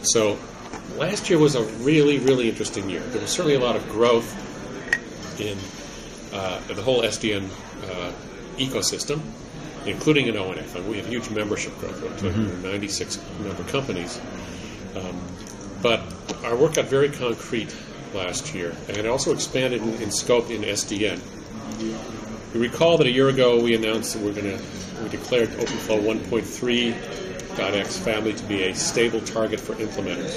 So last year was a really, really interesting year. There was certainly a lot of growth in the whole SDN ecosystem, including in ONF. And we have huge membership growth. We're talking 96 member companies. But our work got very concrete last year, and it also expanded in scope in SDN. You recall that a year ago we announced that we declared OpenFlow 1.3.x family to be a stable target for implementers.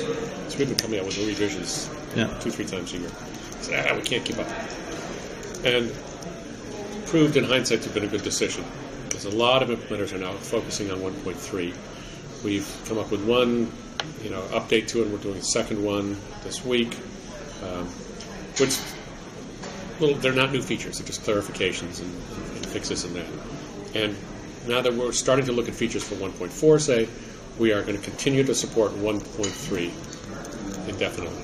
So we've been coming out with revisions 2-3 times a year. So we can't keep up. And proved in hindsight to have been a good decision, because a lot of implementers are now focusing on 1.3. We've come up with one update to it, and we're doing a second one this week, which they're not new features, they're just clarifications and fixes in that. And now that we're starting to look at features for 1.4, say, we are going to continue to support 1.3 indefinitely.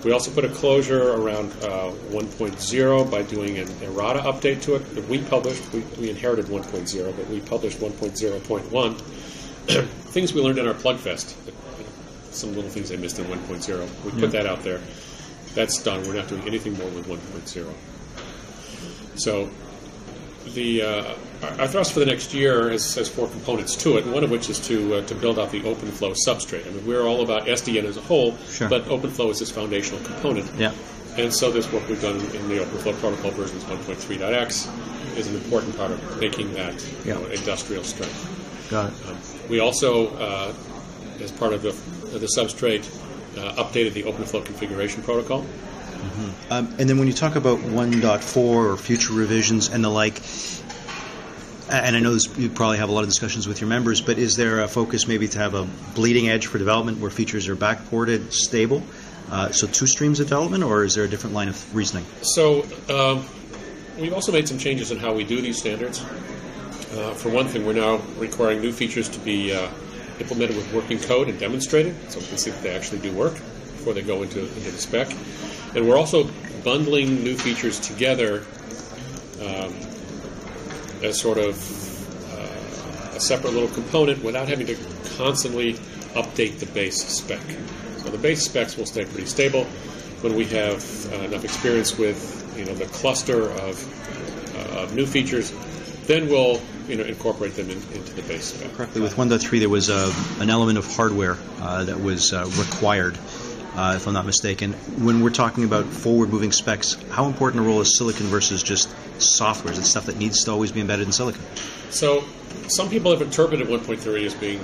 We also put a closure around 1.0 by doing an errata update to it that we published. We inherited 1.0, but we published 1.0.1. Things we learned in our Plugfest, some little things they missed in 1.0. We put that out there. That's done. We're not doing anything more with 1.0. So our thrust for the next year has 4 components to it, one of which is to build out the OpenFlow substrate. I mean, we're all about SDN as a whole, but OpenFlow is this foundational component. Yeah. And so this work we've done in the OpenFlow protocol versions 1.3.x is an important part of making that industrial strength. Got it. We also, as part of the substrate, updated the OpenFlow configuration protocol. And then when you talk about 1.4 or future revisions and the like, and I know you probably have a lot of discussions with your members, but is there a focus maybe to have a bleeding edge for development where features are backported, stable? So 2 streams of development, or is there a different line of reasoning? So we've also made some changes in how we do these standards. For one thing, we're now requiring new features to be implemented with working code and demonstrated, so we can see that they actually do work before they go into the spec. And we're also bundling new features together as sort of a separate little component without having to constantly update the base spec. So the base specs will stay pretty stable. When we have enough experience with the cluster of new features, then we'll incorporate them into the base spec. Correctly, with 1.3 there was an element of hardware that was required, if I'm not mistaken. When we're talking about forward-moving specs, how important a role is silicon versus just software? Is it stuff that needs to always be embedded in silicon? So some people have interpreted 1.3 as being,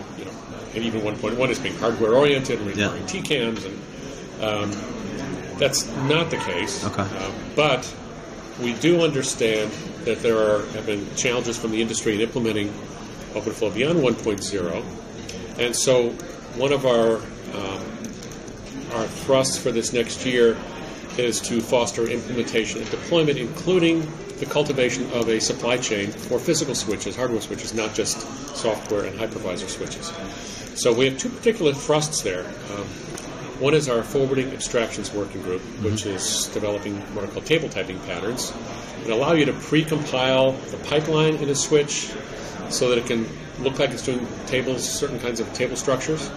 and even 1.1 as being hardware-oriented and requiring TCAMs, and that's not the case. Okay. But we do understand that there have been challenges from the industry in implementing OpenFlow beyond 1.0, and so one of our thrusts for this next year is to foster implementation and deployment, including the cultivation of a supply chain for physical switches, hardware switches, not just software and hypervisor switches. So we have 2 particular thrusts there. One is our forwarding abstractions working group, which is developing what are called table typing patterns that allow you to pre-compile the pipeline in a switch so that it can look like it's doing tables, certain kinds of table structures.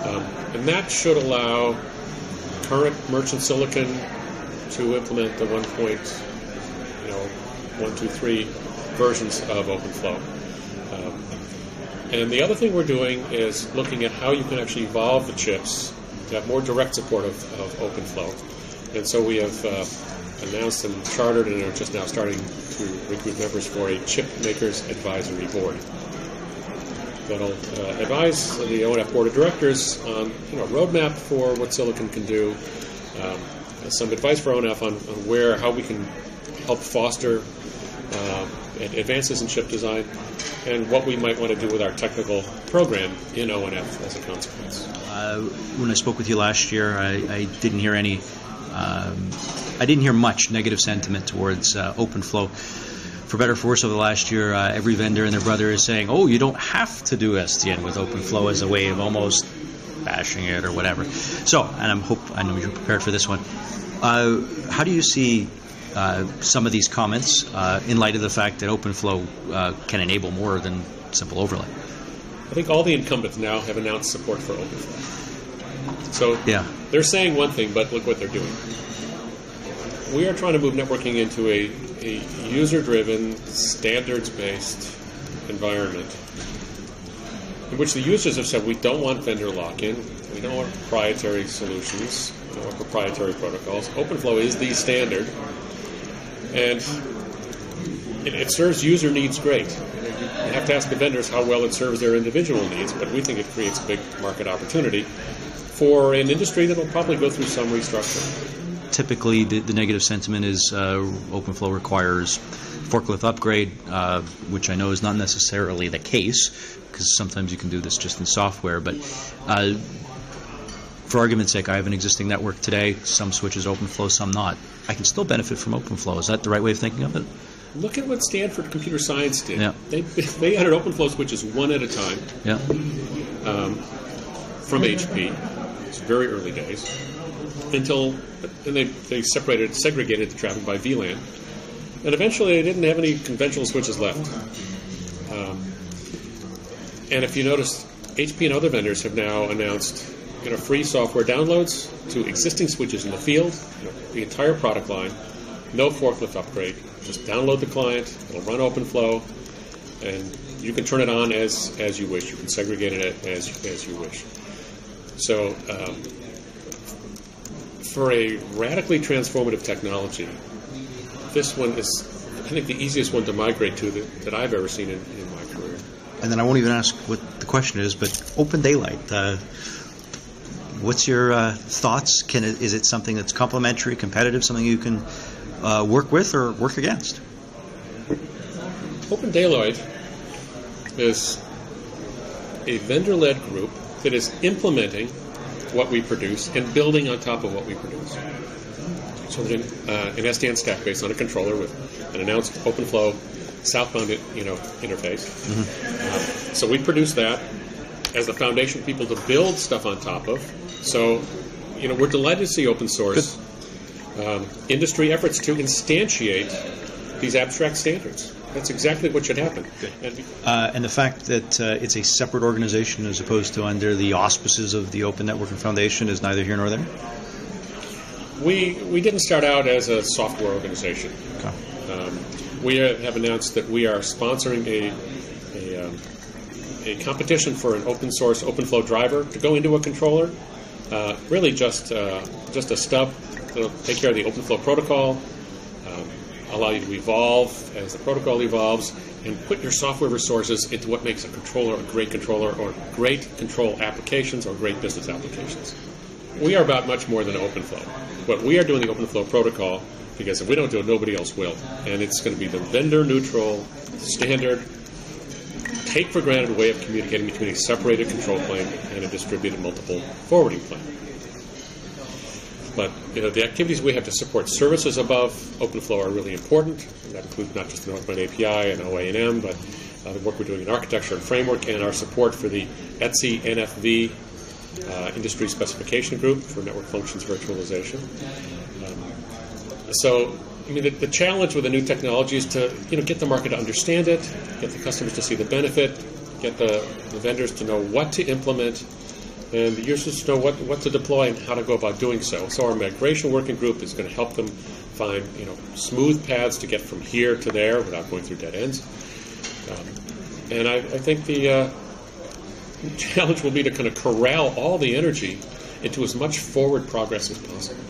And that should allow current merchant silicon to implement the 1.123 versions of OpenFlow. And the other thing we're doing is looking at how you can actually evolve the chips to have more direct support of OpenFlow. And so we have announced and chartered and are just now starting to recruit members for a chip makers advisory board that'll advise the ONF board of directors on a roadmap for what silicon can do, some advice for ONF on how we can help foster advances in chip design, and what we might want to do with our technical program in ONF as a consequence. When I spoke with you last year, I didn't hear any. I didn't hear much negative sentiment towards OpenFlow. For better or for worse, over the last year, every vendor and their brother is saying, "Oh, you don't have to do SDN with OpenFlow," as a way of almost bashing it or whatever. So, and I know you're prepared for this one. How do you see some of these comments in light of the fact that OpenFlow can enable more than simple overlay? I think all the incumbents now have announced support for OpenFlow. So Yeah. they're saying one thing, but look what they're doing. We are trying to move networking into a user-driven, standards-based environment in which the users have said we don't want vendor lock-in, we don't want proprietary solutions, we don't want proprietary protocols. OpenFlow is the standard, and it serves user needs great. You have to ask the vendors how well it serves their individual needs, but we think it creates a big market opportunity for an industry that will probably go through some restructuring. Typically, the negative sentiment is OpenFlow requires forklift upgrade, which I know is not necessarily the case, because sometimes you can do this just in software. But for argument's sake, I have an existing network today. Some switches OpenFlow, some not. I can still benefit from OpenFlow. Is that the right way of thinking of it? Look at what Stanford Computer Science did. Yeah. They added OpenFlow switches one at a time. Yeah. From HP. It's very early days. And they segregated the traffic by VLAN. And eventually they didn't have any conventional switches left. And if you notice, HP and other vendors have now announced free software downloads to existing switches in the field, the entire product line, no forklift upgrade. Just download the client, it'll run OpenFlow, and you can turn it on as you wish. You can segregate it as you wish. So for a radically transformative technology, this one is, I think, the easiest one to migrate to that I've ever seen in my career. And then I won't even ask what the question is, but OpenDaylight, what's your thoughts? Is it something that's complementary, competitive, something you can work with or work against? OpenDaylight is a vendor-led group that is implementing what we produce and building on top of what we produce. So there's an SDN stack based on a controller with an announced OpenFlow southbound interface. Mm-hmm. So we produce that as the foundation for people to build stuff on top of. So we're delighted to see open source industry efforts to instantiate these abstract standards. That's exactly what should happen. And the fact that it's a separate organization as opposed to under the auspices of the Open Networking Foundation is neither here nor there? We didn't start out as a software organization. Okay. We have announced that we are sponsoring a competition for an open source OpenFlow driver to go into a controller. Really just a stub that'll take care of the OpenFlow protocol, allow you to evolve as the protocol evolves, and put your software resources into what makes a controller a great controller, or great control applications, or great business applications. We are about much more than OpenFlow. But we are doing the OpenFlow protocol because if we don't do it, nobody else will. And it's going to be the vendor-neutral, standard, take-for-granted way of communicating between a separated control plane and a distributed multiple forwarding plane. But the activities we have to support services above OpenFlow are really important. And that includes not just the Northbound API and OA&M, but the work we're doing in architecture and framework, and our support for the ETSI NFV industry specification group for network functions virtualization. The challenge with a new technology is to get the market to understand it, get the customers to see the benefit, get the vendors to know what to implement, and the users to know what to deploy and how to go about doing so. So our migration working group is going to help them find smooth paths to get from here to there without going through dead ends. And I think the challenge will be to kind of corral all the energy into as much forward progress as possible.